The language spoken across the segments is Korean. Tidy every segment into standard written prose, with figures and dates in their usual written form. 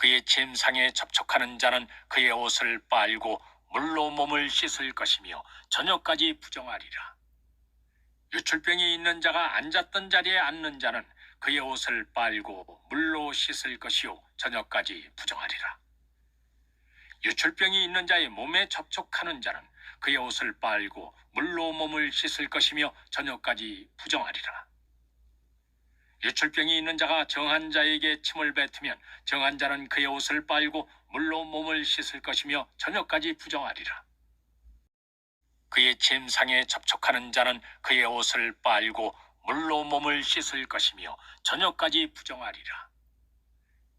그의 침상에 접촉하는 자는 그의 옷을 빨고 물로 몸을 씻을 것이며 저녁까지 부정하리라. 유출병이 있는 자가 앉았던 자리에 앉는 자는 그의 옷을 빨고 물로 씻을 것이요 저녁까지 부정하리라. 유출병이 있는 자의 몸에 접촉하는 자는 그의 옷을 빨고 물로 몸을 씻을 것이며 저녁까지 부정하리라. 유출병이 있는 자가 정한 자에게 침을 뱉으면 정한 자는 그의 옷을 빨고 물로 몸을 씻을 것이며 저녁까지 부정하리라. 그의 침상에 접촉하는 자는 그의 옷을 빨고 물로 몸을 씻을 것이며 저녁까지 부정하리라.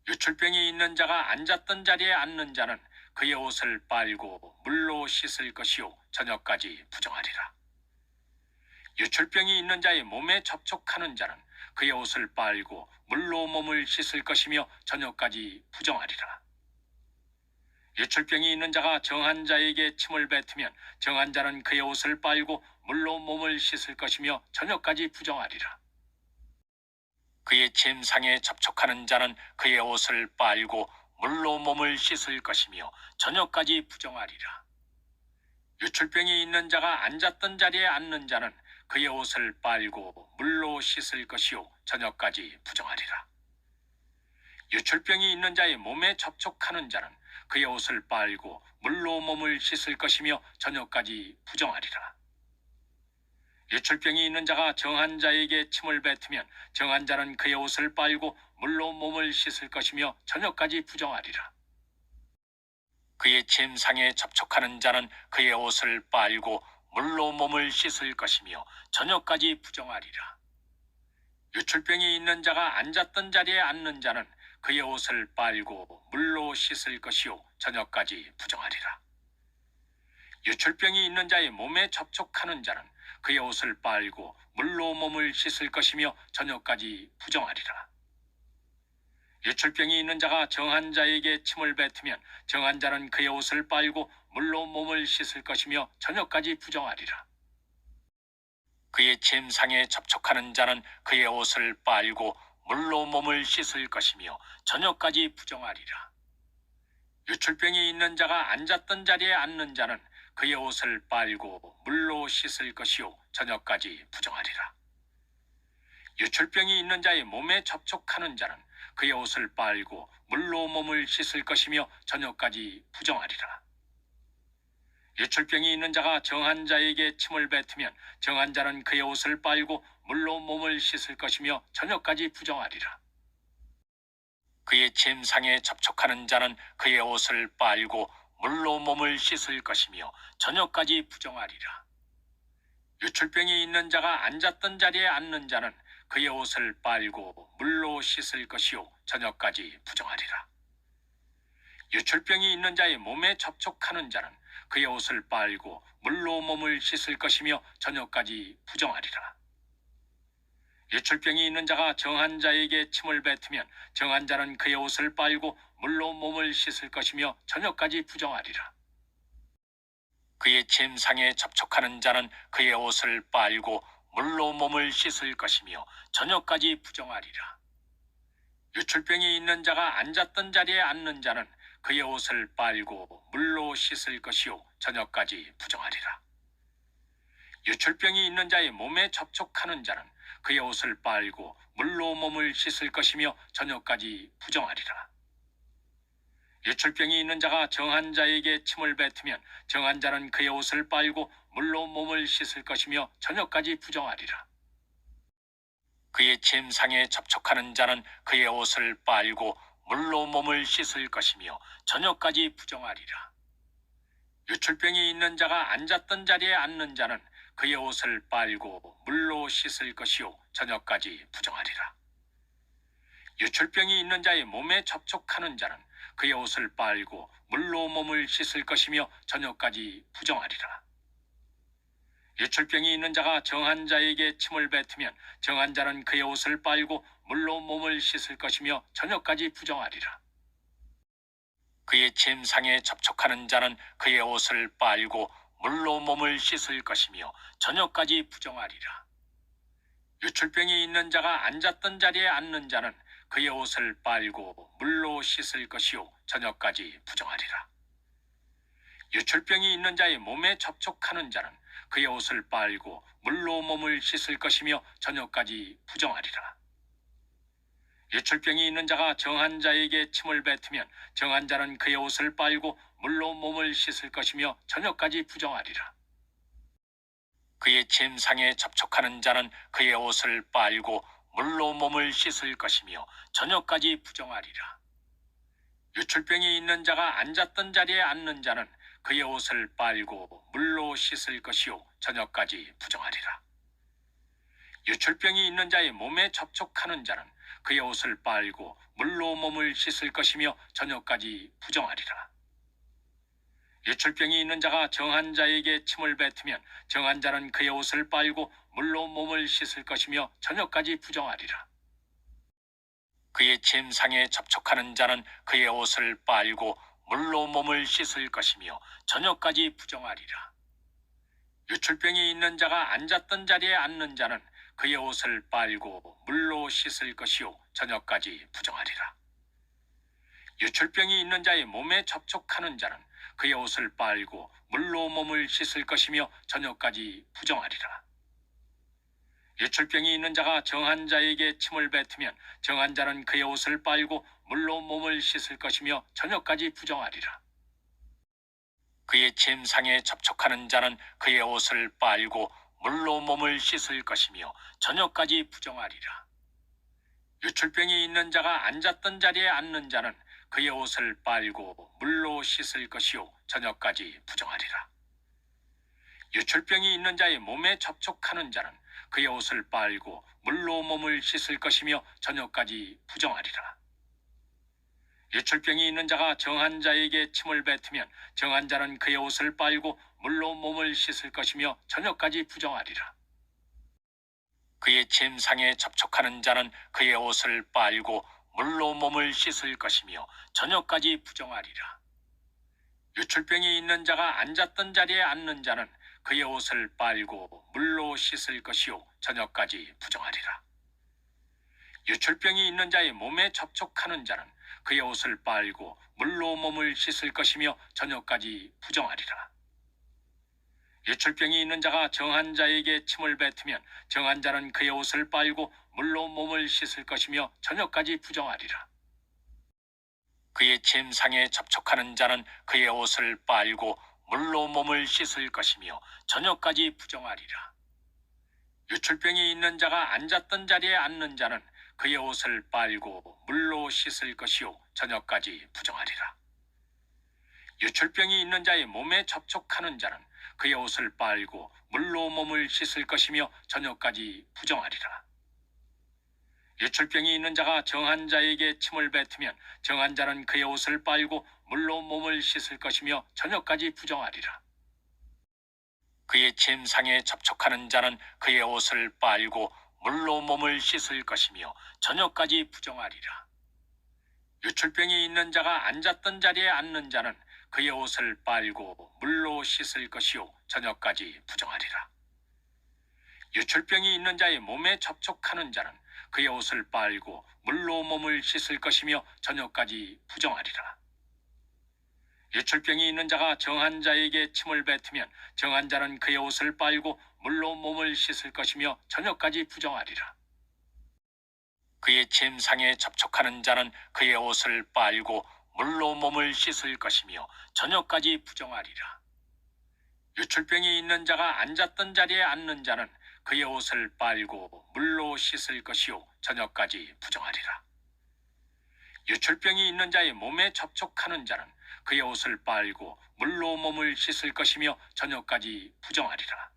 유출병이 있는 자가 앉았던 자리에 앉는 자는 그의 옷을 빨고 물로 씻을 것이요 저녁까지 부정하리라. 유출병이 있는 자의 몸에 접촉하는 자는 그의 옷을 빨고 물로 몸을 씻을 것이며 저녁까지 부정하리라. 유출병이 있는 자가 정한 자에게 침을 뱉으면 정한 자는 그의 옷을 빨고 물로 몸을 씻을 것이며 저녁까지 부정하리라. 그의 침상에 접촉하는 자는 그의 옷을 빨고 물로 몸을 씻을 것이며 저녁까지 부정하리라. 유출병이 있는 자가 앉았던 자리에 앉는 자는 그의 옷을 빨고 물로 씻을 것이요 저녁까지 부정하리라. 유출병이 있는 자의 몸에 접촉하는 자는 그의 옷을 빨고 물로 몸을 씻을 것이며 저녁까지 부정하리라. 유출병이 있는 자가 정한 자에게 침을 뱉으면 정한 자는 그의 옷을 빨고 물로 몸을 씻을 것이며 저녁까지 부정하리라. 그의 침상에 접촉하는 자는 그의 옷을 빨고 물로 몸을 씻을 것이며 저녁까지 부정하리라. 유출병이 있는 자가 앉았던 자리에 앉는 자는 그의 옷을 빨고 물로 씻을 것이요 저녁까지 부정하리라. 유출병이 있는 자의 몸에 접촉하는 자는 그의 옷을 빨고 물로 몸을 씻을 것이며 저녁까지 부정하리라. 유출병이 있는 자가 정한 자에게 침을 뱉으면 정한 자는 그의 옷을 빨고 물로 몸을 씻을 것이며 저녁까지 부정하리라. 그의 침상에 접촉하는 자는 그의 옷을 빨고 물로 몸을 씻을 것이며 저녁까지 부정하리라. 유출병이 있는 자가 앉았던 자리에 앉는 자는 그의 옷을 빨고 물로 씻을 것이요 저녁까지 부정하리라. 유출병이 있는 자의 몸에 접촉하는 자는 그의 옷을 빨고 물로 몸을 씻을 것이며 저녁까지 부정하리라. 유출병이 있는 자가 정한 자에게 침을 뱉으면 정한 자는 그의 옷을 빨고 물로 몸을 씻을 것이며 저녁까지 부정하리라. 그의 침상에 접촉하는 자는 그의 옷을 빨고 물로 몸을 씻을 것이며 저녁까지 부정하리라. 유출병이 있는 자가 앉았던 자리에 앉는 자는 그의 옷을 빨고 물로 씻을 것이요 저녁까지 부정하리라. 유출병이 있는 자의 몸에 접촉하는 자는 그의 옷을 빨고 물로 몸을 씻을 것이며 저녁까지 부정하리라. 유출병이 있는 자가 정한 자에게 침을 뱉으면 정한 자는 그의 옷을 빨고 물로 몸을 씻을 것이며 저녁까지 부정하리라. 그의 침상에 접촉하는 자는 그의 옷을 빨고 물로 몸을 씻을 것이며 저녁까지 부정하리라. 유출병이 있는 자가 앉았던 자리에 앉는 자는 그의 옷을 빨고 물로 씻을 것이요 저녁까지 부정하리라. 유출병이 있는 자의 몸에 접촉하는 자는 그의 옷을 빨고 물로 몸을 씻을 것이며 저녁까지 부정하리라. 유출병이 있는 자가 정한 자에게 침을 뱉으면 정한 자는 그의 옷을 빨고 물로 몸을 씻을 것이며 저녁까지 부정하리라. 그의 침상에 접촉하는 자는 그의 옷을 빨고 물로 몸을 씻을 것이며 저녁까지 부정하리라. 유출병이 있는 자가 앉았던 자리에 앉는 자는 그의 옷을 빨고 물로 씻을 것이요 저녁까지 부정하리라. 유출병이 있는 자의 몸에 접촉하는 자는 그의 옷을 빨고 물로 몸을 씻을 것이며 저녁까지 부정하리라. 유출병이 있는 자가 정한 자에게 침을 뱉으면 정한 자는 그의 옷을 빨고 물로 몸을 씻을 것이며 저녁까지 부정하리라. 그의 침상에 접촉하는 자는 그의 옷을 빨고 물로 몸을 씻을 것이며 저녁까지 부정하리라. 유출병이 있는 자가 앉았던 자리에 앉는 자는 그의 옷을 빨고 물로 씻을 것이요 저녁까지 부정하리라. 유출병이 있는 자의 몸에 접촉하는 자는 그의 옷을 빨고 물로 몸을 씻을 것이며 저녁까지 부정하리라. 유출병이 있는 자가 정한 자에게 침을 뱉으면 정한 자는 그의 옷을 빨고 물로 몸을 씻을 것이며 저녁까지 부정하리라. 그의 침상에 접촉하는 자는 그의 옷을 빨고 물로 몸을 씻을 것이며 저녁까지 부정하리라. 유출병이 있는 자가 앉았던 자리에 앉는 자는 그의 옷을 빨고 물로 씻을 것이요 저녁까지 부정하리라. 유출병이 있는 자의 몸에 접촉하는 자는 그의 옷을 빨고 물로 몸을 씻을 것이며 저녁까지 부정하리라. 유출병이 있는 자가 정한 자에게 침을 뱉으면 정한 자는 그의 옷을 빨고 물로 몸을 씻을 것이며 저녁까지 부정하리라. 그의 침상에 접촉하는 자는 그의 옷을 빨고 물로 몸을 씻을 것이며 저녁까지 부정하리라. 유출병이 있는 자가 앉았던 자리에 앉는 자는 그의 옷을 빨고 물로 씻을 것이요 저녁까지 부정하리라. 유출병이 있는 자의 몸에 접촉하는 자는 그의 옷을 빨고 물로 몸을 씻을 것이며 저녁까지 부정하리라. 유출병이 있는 자가 정한 자에게 침을 뱉으면 정한 자는 그의 옷을 빨고 물로 몸을 씻을 것이며 저녁까지 부정하리라. 그의 침상에 접촉하는 자는 그의 옷을 빨고 물로 몸을 씻을 것이며 저녁까지 부정하리라. 유출병이 있는 자가 앉았던 자리에 앉는 자는 그의 옷을 빨고 물로 씻을 것이요 저녁까지 부정하리라. 유출병이 있는 자의 몸에 접촉하는 자는 그의 옷을 빨고 물로 몸을 씻을 것이며 저녁까지 부정하리라. 유출병이 있는 자가 정한 자에게 침을 뱉으면 정한 자는 그의 옷을 빨고 물로 몸을 씻을 것이며 저녁까지 부정하리라. 그의 침상에 접촉하는 자는 그의 옷을 빨고 물로 몸을 씻을 것이며 저녁까지 부정하리라. 유출병이 있는 자가 앉았던 자리에 앉는 자는 그의 옷을 빨고 물로 씻을 것이요 저녁까지 부정하리라. 유출병이 있는 자의 몸에 접촉하는 자는 그의 옷을 빨고 물로 몸을 씻을 것이며 저녁까지 부정하리라. 유출병이 있는 자가 정한 자에게 침을 뱉으면 정한 자는 그의 옷을 빨고 물로 몸을 씻을 것이며 저녁까지 부정하리라. 그의 침상에 접촉하는 자는 그의 옷을 빨고 물로 몸을 씻을 것이며 저녁까지 부정하리라. 유출병이 있는 자가 앉았던 자리에 앉는 자는 그의 옷을 빨고 물로 씻을 것이요 저녁까지 부정하리라. 유출병이 있는 자의 몸에 접촉하는 자는 그의 옷을 빨고 물로 몸을 씻을 것이며 저녁까지 부정하리라. 유출병이 있는 자가 정한 자에게 침을 뱉으면 정한 자는 그의 옷을 빨고 물로 몸을 씻을 것이며 저녁까지 부정하리라. 그의 침상에 접촉하는 자는 그의 옷을 빨고 물로 몸을 씻을 것이며 저녁까지 부정하리라. 유출병이 있는 자가 앉았던 자리에 앉는 자는 그의 옷을 빨고 물로 씻을 것이요 저녁까지 부정하리라. 유출병이 있는 자의 몸에 접촉하는 자는 그의 옷을 빨고 물로 몸을 씻을 것이며 저녁까지 부정하리라. 유출병이 있는 자가 정한 자에게 침을 뱉으면 정한 자는 그의 옷을 빨고 물로 몸을 씻을 것이며 저녁까지 부정하리라. 그의 침상에 접촉하는 자는 그의 옷을 빨고 물로 몸을 씻을 것이며 저녁까지 부정하리라. 유출병이 있는 자가 앉았던 자리에 앉는 자는 그의 옷을 빨고 물로 씻을 것이요 저녁까지 부정하리라. 유출병이 있는 자의 몸에 접촉하는 자는 그의 옷을 빨고 물로 몸을 씻을 것이며 저녁까지 부정하리라.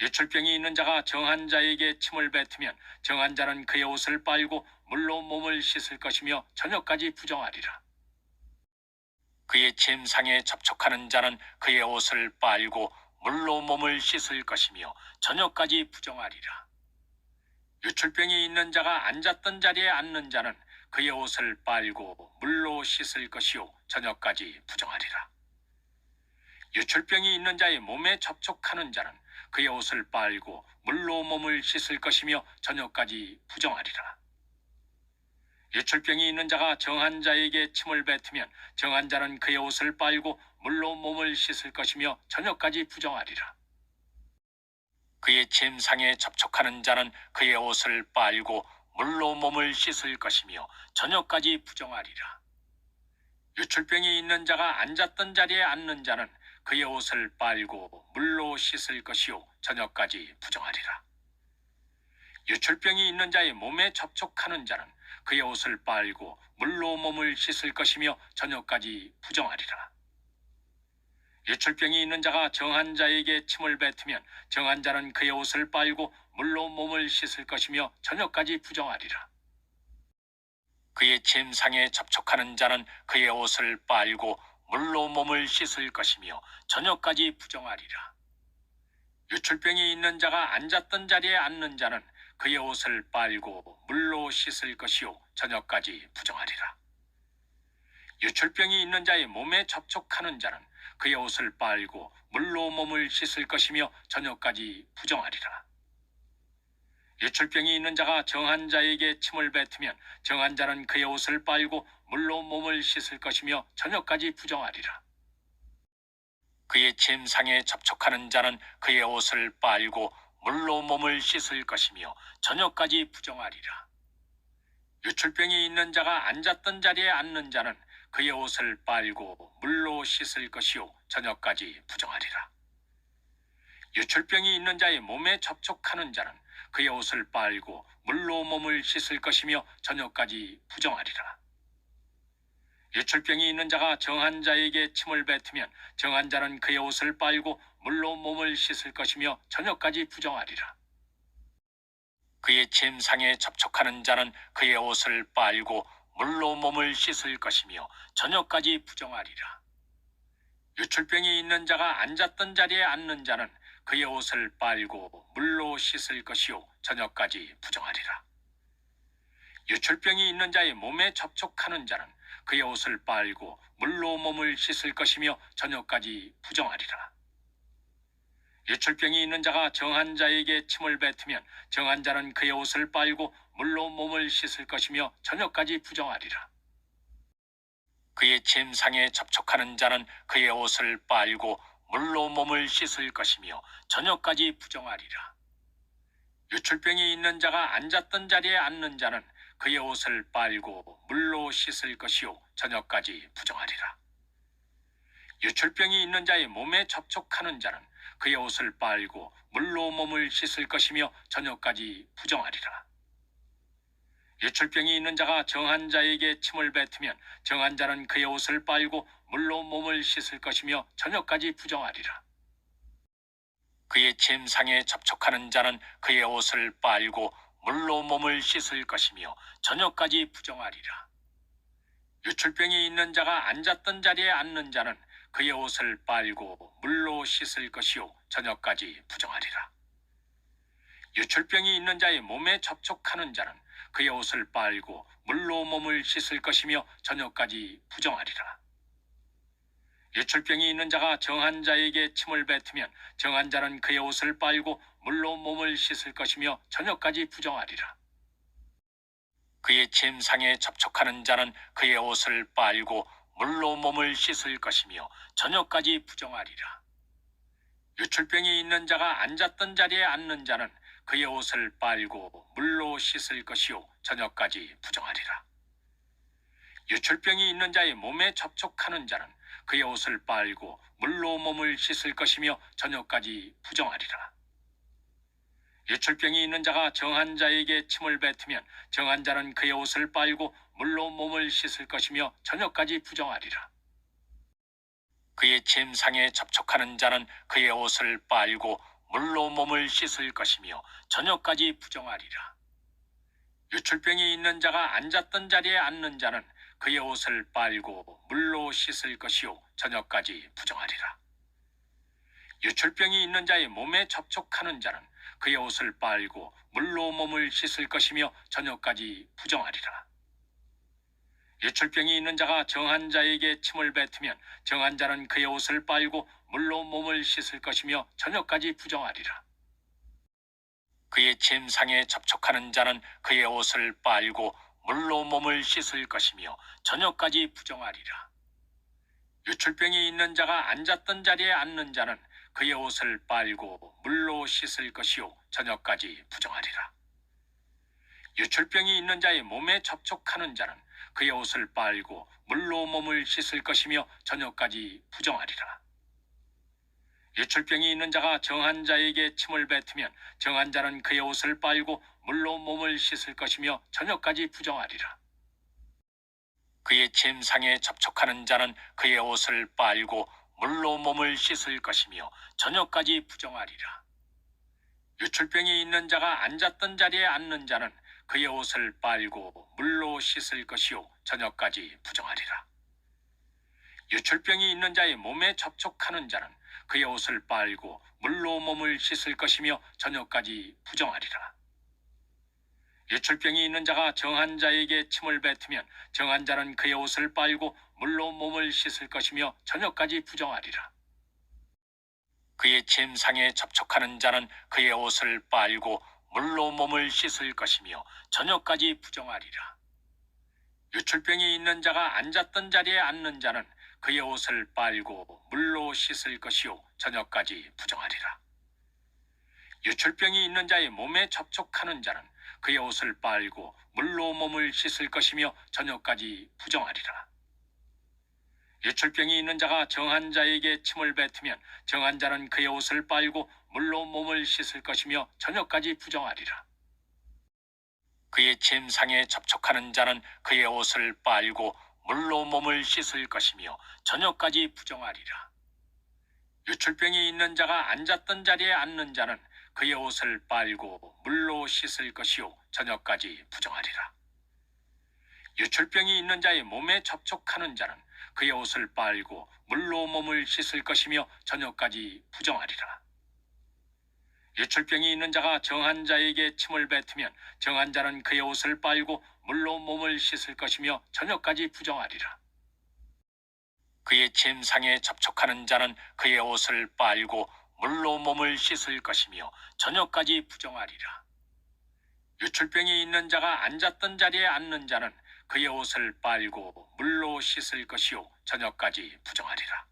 유출병이 있는 자가 정한 자에게 침을 뱉으면 정한 자는 그의 옷을 빨고 물로 몸을 씻을 것이며 저녁까지 부정하리라. 그의 침상에 접촉하는 자는 그의 옷을 빨고 물로 몸을 씻을 것이며 저녁까지 부정하리라. 유출병이 있는 자가 앉았던 자리에 앉는 자는 그의 옷을 빨고 물로 씻을 것이요 저녁까지 부정하리라. 유출병이 있는 자의 몸에 접촉하는 자는 그의 옷을 빨고 물로 몸을 씻을 것이며 저녁까지 부정하리라. 유출병이 있는 자가 정한 자에게 침을 뱉으면 정한 자는 그의 옷을 빨고 물로 몸을 씻을 것이며 저녁까지 부정하리라. 그의 침상에 접촉하는 자는 그의 옷을 빨고 물로 몸을 씻을 것이며 저녁까지 부정하리라. 유출병이 있는 자가 앉았던 자리에 앉는 자는 그의 옷을 빨고 물로 씻을 것이요 저녁까지 부정하리라. 유출병이 있는 자의 몸에 접촉하는 자는 그의 옷을 빨고 물로 몸을 씻을 것이며 저녁까지 부정하리라. 유출병이 있는 자가 정한 자에게 침을 뱉으면 정한 자는 그의 옷을 빨고 물로 몸을 씻을 것이며 저녁까지 부정하리라. 그의 침상에 접촉하는 자는 그의 옷을 빨고 물로 몸을 씻을 것이며 저녁까지 부정하리라. 유출병이 있는 자가 앉았던 자리에 앉는 자는 그의 옷을 빨고 물로 씻을 것이요 저녁까지 부정하리라. 유출병이 있는 자의 몸에 접촉하는 자는 그의 옷을 빨고 물로 몸을 씻을 것이며 저녁까지 부정하리라. 유출병이 있는 자가 정한 자에게 침을 뱉으면 정한 자는 그의 옷을 빨고 물로 몸을 씻을 것이며 저녁까지 부정하리라. 그의 침상에 접촉하는 자는 그의 옷을 빨고 물로 몸을 씻을 것이며 저녁까지 부정하리라. 유출병이 있는 자가 앉았던 자리에 앉는 자는 그의 옷을 빨고 물로 씻을 것이요 저녁까지 부정하리라. 유출병이 있는 자의 몸에 접촉하는 자는 그의 옷을 빨고 물로 몸을 씻을 것이며 저녁까지 부정하리라. 유출병이 있는 자가 정한 자에게 침을 뱉으면 정한 자는 그의 옷을 빨고 물로 몸을 씻을 것이며 저녁까지 부정하리라. 그의 침상에 접촉하는 자는 그의 옷을 빨고 물로 몸을 씻을 것이며 저녁까지 부정하리라. 유출병이 있는 자가 앉았던 자리에 앉는 자는 그의 옷을 빨고 물로 씻을 것이요 저녁까지 부정하리라. 유출병이 있는 자의 몸에 접촉하는 자는 그의 옷을 빨고 물로 몸을 씻을 것이며 저녁까지 부정하리라. 유출병이 있는 자가 정한 자에게 침을 뱉으면 정한 자는 그의 옷을 빨고 물로 몸을 씻을 것이며 저녁까지 부정하리라. 그의 침상에 접촉하는 자는 그의 옷을 빨고 물로 몸을 씻을 것이며 저녁까지 부정하리라. 유출병이 있는 자가 앉았던 자리에 앉는 자는 그의 옷을 빨고 물로 씻을 것이요 저녁까지 부정하리라. 유출병이 있는 자의 몸에 접촉하는 자는 그의 옷을 빨고 물로 몸을 씻을 것이며 저녁까지 부정하리라. 유출병이 있는 자가 정한 자에게 침을 뱉으면 정한 자는 그의 옷을 빨고 물로 몸을 씻을 것이며 저녁까지 부정하리라. 그의 침상에 접촉하는 자는 그의 옷을 빨고 물로 몸을 씻을 것이며 저녁까지 부정하리라. 유출병이 있는 자가 앉았던 자리에 앉는 자는 그의 옷을 빨고 물로 씻을 것이요 저녁까지 부정하리라. 유출병이 있는 자의 몸에 접촉하는 자는 그의 옷을 빨고 물로 몸을 씻을 것이며 저녁까지 부정하리라. 유출병이 있는 자가 정한 자에게 침을 뱉으면 정한 자는 그의 옷을 빨고 물로 몸을 씻을 것이며 저녁까지 부정하리라. 그의 침상에 접촉하는 자는 그의 옷을 빨고 물로 몸을 씻을 것이며 저녁까지 부정하리라. 유출병이 있는 자가 앉았던 자리에 앉는 자는 그의 옷을 빨고 물로 씻을 것이요 저녁까지 부정하리라. 유출병이 있는 자의 몸에 접촉하는 자는 그의 옷을 빨고 물로 몸을 씻을 것이며 저녁까지 부정하리라. 유출병이 있는 자가 정한 자에게 침을 뱉으면 정한 자는 그의 옷을 빨고 물로 몸을 씻을 것이며 저녁까지 부정하리라. 그의 침상에 접촉하는 자는 그의 옷을 빨고 물로 몸을 씻을 것이며 저녁까지 부정하리라. 유출병이 있는 자가 앉았던 자리에 앉는 자는 그의 옷을 빨고 물로 씻을 것이요 저녁까지 부정하리라. 유출병이 있는 자의 몸에 접촉하는 자는 그의 옷을 빨고 물로 몸을 씻을 것이며 저녁까지 부정하리라. 유출병이 있는 자가 정한 자에게 침을 뱉으면 정한 자는 그의 옷을 빨고 물로 몸을 씻을 것이며 저녁까지 부정하리라. 그의 침상에 접촉하는 자는 그의 옷을 빨고 물로 몸을 씻을 것이며 저녁까지 부정하리라. 유출병이 있는 자가 앉았던 자리에 앉는 자는 그의 옷을 빨고 물로 씻을 것이요 저녁까지 부정하리라. 유출병이 있는 자의 몸에 접촉하는 자는 그의 옷을 빨고 물로 몸을 씻을 것이며 저녁까지 부정하리라. 유출병이 있는 자가 정한 자에게 침을 뱉으면 정한 자는 그의 옷을 빨고 물로 몸을 씻을 것이며 저녁까지 부정하리라. 그의 침상에 접촉하는 자는 그의 옷을 빨고 물로 몸을 씻을 것이며 저녁까지 부정하리라. 유출병이 있는 자가 앉았던 자리에 앉는 자는 그의 옷을 빨고 물로 씻을 것이요 저녁까지 부정하리라. 유출병이 있는 자의 몸에 접촉하는 자는 그의 옷을 빨고 물로 몸을 씻을 것이며 저녁까지 부정하리라. 유출병이 있는 자가 정한 자에게 침을 뱉으면 정한 자는 그의 옷을 빨고 물로 몸을 씻을 것이며 저녁까지 부정하리라. 그의 침상에 접촉하는 자는 그의 옷을 빨고 물로 몸을 씻을 것이며 저녁까지 부정하리라. 유출병이 있는 자가 앉았던 자리에 앉는 자는 그의 옷을 빨고 물로 씻을 것이요 저녁까지 부정하리라. 유출병이 있는 자의 몸에 접촉하는 자는 그의 옷을 빨고 물로 몸을 씻을 것이며 저녁까지 부정하리라. 유출병이 있는 자가 정한 자에게 침을 뱉으면 정한 자는 그의 옷을 빨고 물로 몸을 씻을 것이며 저녁까지 부정하리라. 그의 침상에 접촉하는 자는 그의 옷을 빨고 물로 몸을 씻을 것이며 저녁까지 부정하리라. 유출병이 있는 자가 앉았던 자리에 앉는 자는 그의 옷을 빨고 물로 씻을 것이요 저녁까지 부정하리라. 유출병이 있는 자의 몸에 접촉하는 자는 그의 옷을 빨고 물로 몸을 씻을 것이며 저녁까지 부정하리라. 유출병이 있는 자가 정한 자에게 침을 뱉으면 정한 자는 그의 옷을 빨고 물로 몸을 씻을 것이며 저녁까지 부정하리라. 그의 침상에 접촉하는 자는 그의 옷을 빨고 물로 몸을 씻을 것이며 저녁까지 부정하리라. 유출병이 있는 자가 앉았던 자리에 앉는 자는 그의 옷을 빨고 물로 씻을 것이요 저녁까지 부정하리라.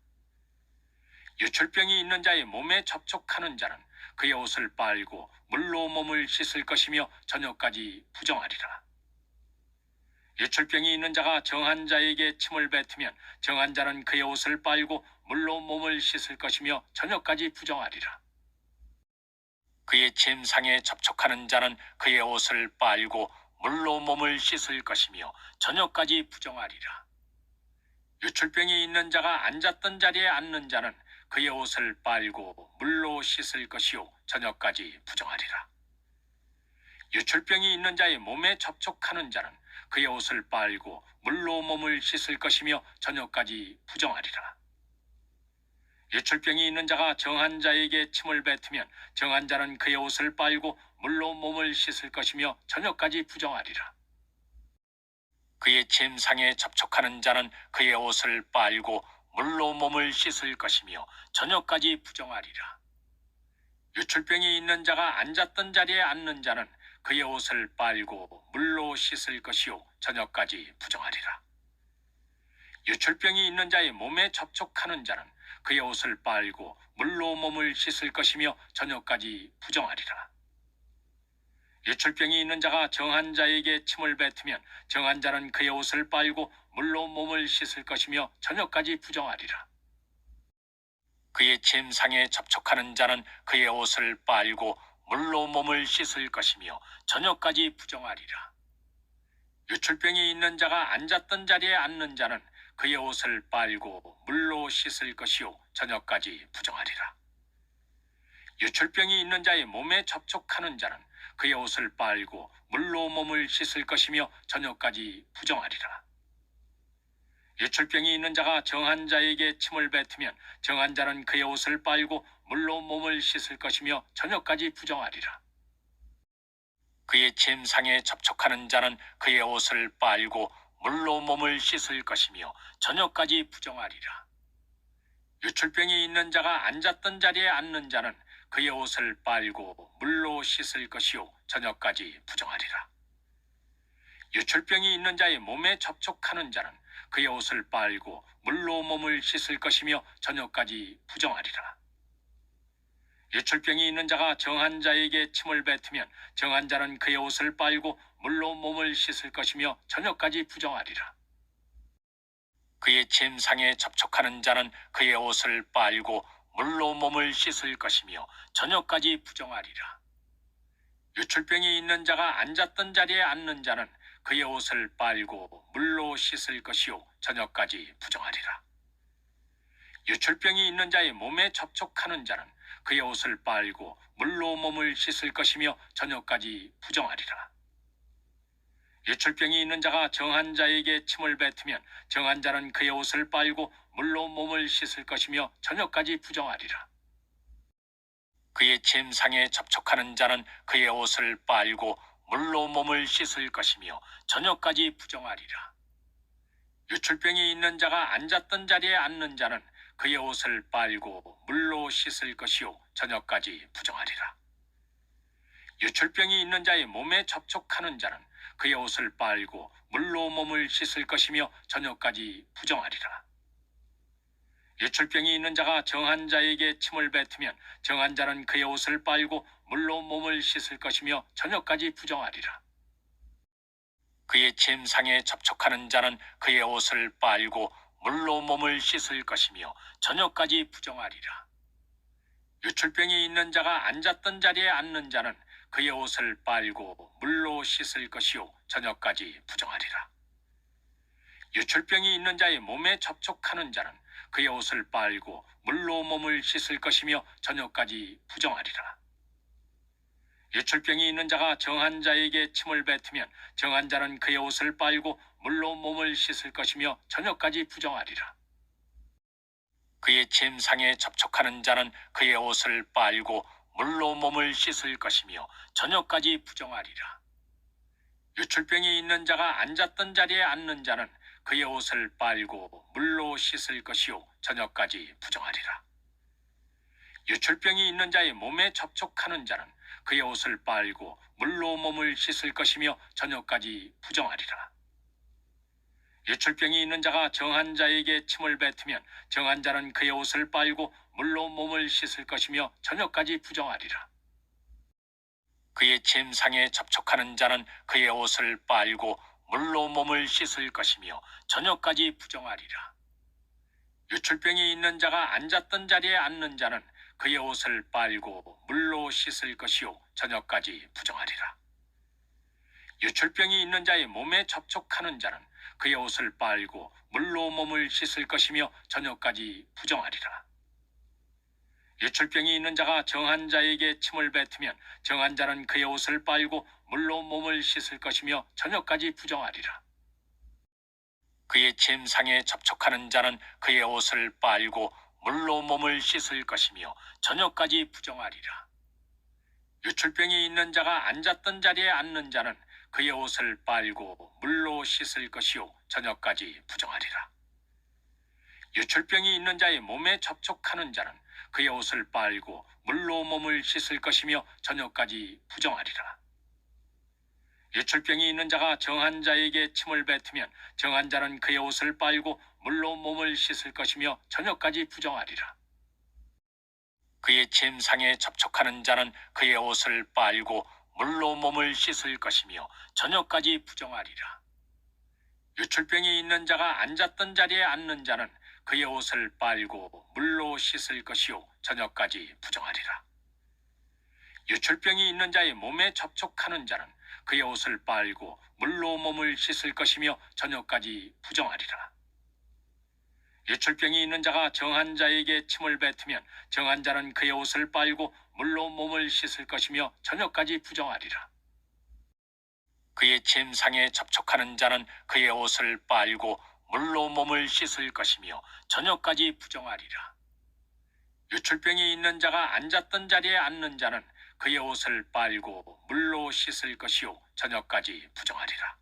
유출병이 있는 자의 몸에 접촉하는 자는 그의 옷을 빨고 물로 몸을 씻을 것이며 저녁까지 부정하리라. 유출병이 있는 자가 정한 자에게 침을 뱉으면 정한 자는 그의 옷을 빨고 물로 몸을 씻을 것이며 저녁까지 부정하리라. 그의 침상에 접촉하는 자는 그의 옷을 빨고 물로 몸을 씻을 것이며 저녁까지 부정하리라. 유출병이 있는 자가 앉았던 자리에 앉는 자는 그의 옷을 빨고 물로 씻을 것이요 저녁까지 부정하리라. 유출병이 있는 자의 몸에 접촉하는 자는 그의 옷을 빨고 물로 몸을 씻을 것이며 저녁까지 부정하리라. 유출병이 있는 자가 정한 자에게 침을 뱉으면 정한 자는 그의 옷을 빨고 물로 몸을 씻을 것이며 저녁까지 부정하리라. 그의 침상에 접촉하는 자는 그의 옷을 빨고 물로 몸을 씻을 것이며 저녁까지 부정하리라. 유출병이 있는 자가 앉았던 자리에 앉는 자는 그의 옷을 빨고 물로 씻을 것이요 저녁까지 부정하리라. 유출병이 있는 자의 몸에 접촉하는 자는 그의 옷을 빨고 물로 몸을 씻을 것이며 저녁까지 부정하리라. 유출병이 있는 자가 정한 자에게 침을 뱉으면 정한 자는 그의 옷을 빨고 물로 몸을 씻을 것이며 저녁까지 부정하리라. 그의 침상에 접촉하는 자는 그의 옷을 빨고 물로 몸을 씻을 것이며 저녁까지 부정하리라. 유출병이 있는 자가 앉았던 자리에 앉는 자는 그의 옷을 빨고 물로 씻을 것이요 저녁까지 부정하리라. 유출병이 있는 자의 몸에 접촉하는 자는 그의 옷을 빨고 물로 몸을 씻을 것이며 저녁까지 부정하리라. 유출병이 있는 자가 정한 자에게 침을 뱉으면 정한 자는 그의 옷을 빨고 물로 몸을 씻을 것이며 저녁까지 부정하리라. 그의 침상에 접촉하는 자는 그의 옷을 빨고 물로 몸을 씻을 것이며 저녁까지 부정하리라. 유출병이 있는 자가 앉았던 자리에 앉는 자는 그의 옷을 빨고 물로 씻을 것이요 저녁까지 부정하리라. 유출병이 있는 자의 몸에 접촉하는 자는 그의 옷을 빨고 물로 몸을 씻을 것이며 저녁까지 부정하리라. 유출병이 있는 자가 정한 자에게 침을 뱉으면 정한 자는 그의 옷을 빨고 물로 몸을 씻을 것이며 저녁까지 부정하리라. 그의 침상에 접촉하는 자는 그의 옷을 빨고 물로 몸을 씻을 것이며 저녁까지 부정하리라. 유출병이 있는 자가 앉았던 자리에 앉는 자는 그의 옷을 빨고 물로 씻을 것이요 저녁까지 부정하리라. 유출병이 있는 자의 몸에 접촉하는 자는 그의 옷을 빨고 물로 몸을 씻을 것이며 저녁까지 부정하리라. 유출병이 있는 자가 정한 자에게 침을 뱉으면 정한 자는 그의 옷을 빨고 물로 몸을 씻을 것이며 저녁까지 부정하리라. 그의 침상에 접촉하는 자는 그의 옷을 빨고 물로 몸을 씻을 것이며 저녁까지 부정하리라. 유출병이 있는 자가 앉았던 자리에 앉는 자는 그의 옷을 빨고 물로 씻을 것이요 저녁까지 부정하리라. 유출병이 있는 자의 몸에 접촉하는 자는 그의 옷을 빨고 물로 몸을 씻을 것이며 저녁까지 부정하리라. 유출병이 있는 자가 정한 자에게 침을 뱉으면 정한 자는 그의 옷을 빨고 물로 몸을 씻을 것이며 저녁까지 부정하리라. 그의 침상에 접촉하는 자는 그의 옷을 빨고 물로 몸을 씻을 것이며 저녁까지 부정하리라. 유출병이 있는 자가 앉았던 자리에 앉는 자는 그의 옷을 빨고 물로 씻을 것이요 저녁까지 부정하리라. 유출병이 있는 자의 몸에 접촉하는 자는 그의 옷을 빨고 물로 몸을 씻을 것이며 저녁까지 부정하리라. 유출병이 있는 자가 정한 자에게 침을 뱉으면 정한 자는 그의 옷을 빨고 물로 몸을 씻을 것이며 저녁까지 부정하리라. 그의 침상에 접촉하는 자는 그의 옷을 빨고 물로 몸을 씻을 것이며 저녁까지 부정하리라. 유출병이 있는 자가 앉았던 자리에 앉는 자는 그의 옷을 빨고 물로 씻을 것이요 저녁까지 부정하리라. 유출병이 있는 자의 몸에 접촉하는 자는 그의 옷을 빨고 물로 몸을 씻을 것이며 저녁까지 부정하리라. 유출병이 있는 자가 정한 자에게 침을 뱉으면 정한 자는 그의 옷을 빨고 물로 몸을 씻을 것이며 저녁까지 부정하리라. 그의 침상에 접촉하는 자는 그의 옷을 빨고 물로 몸을 씻을 것이며 저녁까지 부정하리라. 유출병이 있는 자가 앉았던 자리에 앉는 자는 그의 옷을 빨고 물로 씻을 것이요 저녁까지 부정하리라. 유출병이 있는 자의 몸에 접촉하는 자는 그의 옷을 빨고 물로 몸을 씻을 것이며 저녁까지 부정하리라. 유출병이 있는 자가 정한 자에게 침을 뱉으면 정한 자는 그의 옷을 빨고 물로 몸을 씻을 것이며 저녁까지 부정하리라. 그의 침상에 접촉하는 자는 그의 옷을 빨고 물로 몸을 씻을 것이며 저녁까지 부정하리라. 유출병이 있는 자가 앉았던 자리에 앉는 자는 그의 옷을 빨고 물로 씻을 것이요 저녁까지 부정하리라. 유출병이 있는 자의 몸에 접촉하는 자는 그의 옷을 빨고 물로 몸을 씻을 것이며 저녁까지 부정하리라. 유출병이 있는 자가 정한 자에게 침을 뱉으면 정한 자는 그의 옷을 빨고 물로 몸을 씻을 것이며 저녁까지 부정하리라. 그의 침상에 접촉하는 자는 그의 옷을 빨고 물로 몸을 씻을 것이며 저녁까지 부정하리라. 유출병이 있는 자가 앉았던 자리에 앉는 자는 그의 옷을 빨고 물로 씻을 것이요 저녁까지 부정하리라. 유출병이 있는 자의 몸에 접촉하는 자는 그의 옷을 빨고 물로 몸을 씻을 것이며 저녁까지 부정하리라. 유출병이 있는 자가 정한 자에게 침을 뱉으면 정한 자는 그의 옷을 빨고 물로 몸을 씻을 것이며 저녁까지 부정하리라. 그의 침상에 접촉하는 자는 그의 옷을 빨고 물로 몸을 씻을 것이며 저녁까지 부정하리라. 유출병이 있는 자가 앉았던 자리에 앉는 자는 그의 옷을 빨고 물로 씻을 것이요 저녁까지 부정하리라.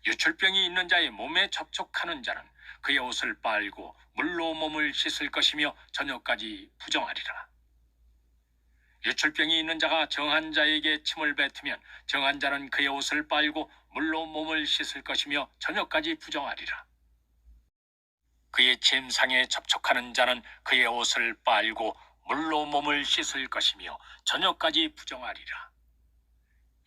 유출병이 있는 자의 몸에 접촉하는 자는 그의 옷을 빨고 물로 몸을 씻을 것이며 저녁까지 부정하리라. 유출병이 있는 자가 정한 자에게 침을 뱉으면 정한 자는 그의 옷을 빨고 물로 몸을 씻을 것이며 저녁까지 부정하리라. 그의 침상에 접촉하는 자는 그의 옷을 빨고 물로 몸을 씻을 것이며 저녁까지 부정하리라.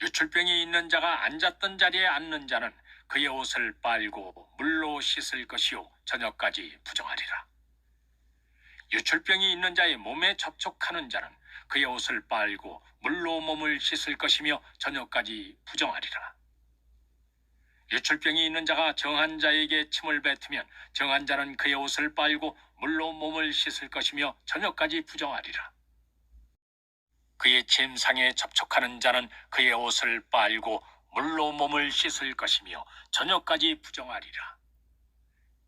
유출병이 있는 자가 앉았던 자리에 앉는 자는 그의 옷을 빨고 물로 씻을 것이요 저녁까지 부정하리라. 유출병이 있는 자의 몸에 접촉하는 자는 그의 옷을 빨고 물로 몸을 씻을 것이며 저녁까지 부정하리라. 유출병이 있는 자가 정한 자에게 침을 뱉으면 정한 자는 그의 옷을 빨고 물로 몸을 씻을 것이며 저녁까지 부정하리라. 그의 침상에 접촉하는 자는 그의 옷을 빨고 물로 몸을 씻을 것이며 저녁까지 부정하리라.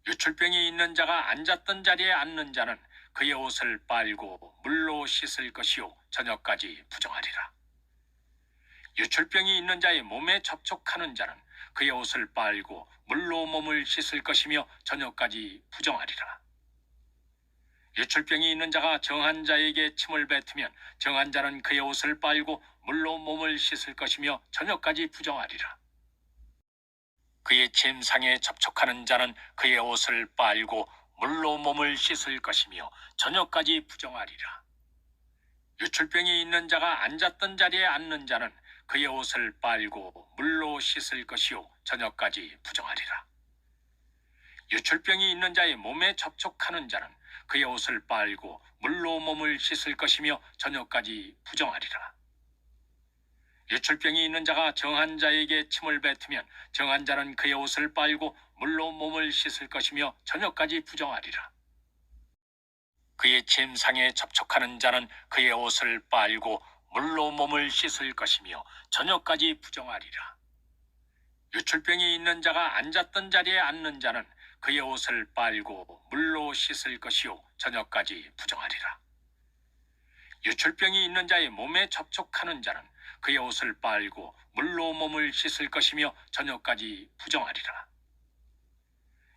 유출병이 있는 자가 앉았던 자리에 앉는 자는 그의 옷을 빨고 물로 씻을 것이요 저녁까지 부정하리라. 유출병이 있는 자의 몸에 접촉하는 자는 그의 옷을 빨고 물로 몸을 씻을 것이며 저녁까지 부정하리라. 유출병이 있는 자가 정한 자에게 침을 뱉으면 정한 자는 그의 옷을 빨고 물로 몸을 씻을 것이며 저녁까지 부정하리라. 그의 침상에 접촉하는 자는 그의 옷을 빨고 물로 몸을 씻을 것이며 저녁까지 부정하리라. 유출병이 있는 자가 앉았던 자리에 앉는 자는 그의 옷을 빨고 물로 씻을 것이요 저녁까지 부정하리라. 유출병이 있는 자의 몸에 접촉하는 자는 그의 옷을 빨고 물로 몸을 씻을 것이며 저녁까지 부정하리라. 유출병이 있는 자가 정한 자에게 침을 뱉으면 정한 자는 그의 옷을 빨고 물로 몸을 씻을 것이며 저녁까지 부정하리라. 그의 침상에 접촉하는 자는 그의 옷을 빨고 물로 몸을 씻을 것이며 저녁까지 부정하리라. 유출병이 있는 자가 앉았던 자리에 앉는 자는 그의 옷을 빨고 물로 씻을 것이요 저녁까지 부정하리라. 유출병이 있는 자의 몸에 접촉하는 자는 그의 옷을 빨고 물로 몸을 씻을 것이며 저녁까지 부정하리라.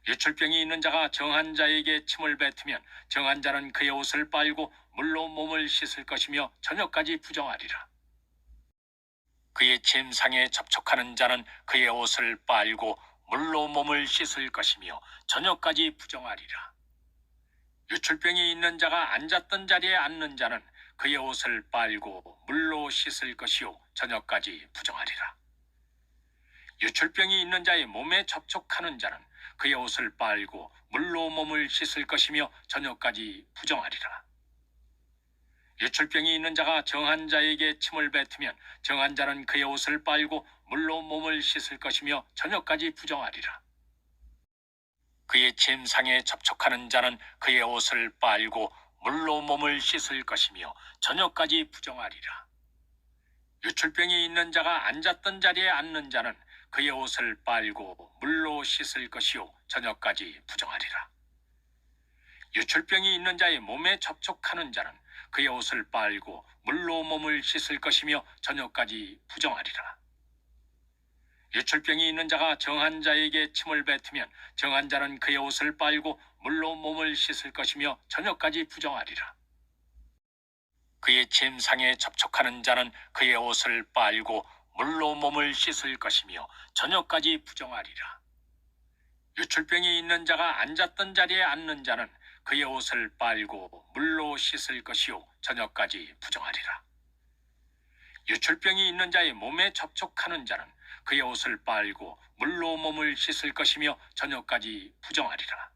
유출병이 있는 자가 정한 자에게 침을 뱉으면 정한 자는 그의 옷을 빨고 물로 몸을 씻을 것이며 저녁까지 부정하리라. 그의 침상에 접촉하는 자는 그의 옷을 빨고 물로 몸을 씻을 것이며 저녁까지 부정하리라. 유출병이 있는 자가 앉았던 자리에 앉는 자는 그의 옷을 빨고 물로 씻을 것이요 저녁까지 부정하리라. 유출병이 있는 자의 몸에 접촉하는 자는 그의 옷을 빨고 물로 몸을 씻을 것이며 저녁까지 부정하리라. 유출병이 있는 자가 정한 자에게 침을 뱉으면 정한 자는 그의 옷을 빨고 물로 몸을 씻을 것이며 저녁까지 부정하리라. 그의 침상에 접촉하는 자는 그의 옷을 빨고 물로 몸을 씻을 것이며 저녁까지 부정하리라. 유출병이 있는 자가 앉았던 자리에 앉는 자는 그의 옷을 빨고 물로 씻을 것이요 저녁까지 부정하리라. 유출병이 있는 자의 몸에 접촉하는 자는 그의 옷을 빨고 물로 몸을 씻을 것이며 저녁까지 부정하리라. 유출병이 있는 자가 정한 자에게 침을 뱉으면 정한 자는 그의 옷을 빨고 물로 몸을 씻을 것이며 저녁까지 부정하리라. 그의 침상에 접촉하는 자는 그의 옷을 빨고 물로 몸을 씻을 것이며 저녁까지 부정하리라. 유출병이 있는 자가 앉았던 자리에 앉는 자는 그의 옷을 빨고 물로 씻을 것이요 저녁까지 부정하리라. 유출병이 있는 자의 몸에 접촉하는 자는 그의 옷을 빨고 물로 몸을 씻을 것이며 저녁까지 부정하리라.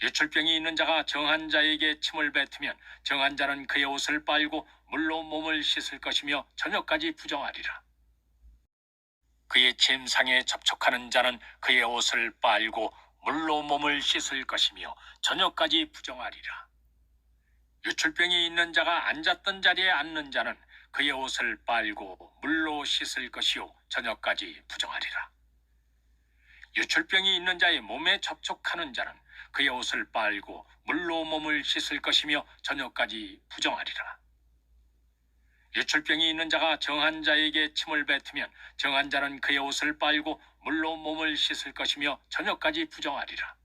유출병이 있는 자가 정한 자에게 침을 뱉으면 정한 자는 그의 옷을 빨고 물로 몸을 씻을 것이며 저녁까지 부정하리라. 그의 침상에 접촉하는 자는 그의 옷을 빨고 물로 몸을 씻을 것이며 저녁까지 부정하리라. 유출병이 있는 자가 앉았던 자리에 앉는 자는 그의 옷을 빨고 물로 씻을 것이요 저녁까지 부정하리라. 유출병이 있는 자의 몸에 접촉하는 자는 그의 옷을 빨고 물로 몸을 씻을 것이며 저녁까지 부정하리라. 유출병이 있는 자가 정한 자에게 침을 뱉으면 정한 자는 그의 옷을 빨고 물로 몸을 씻을 것이며 저녁까지 부정하리라.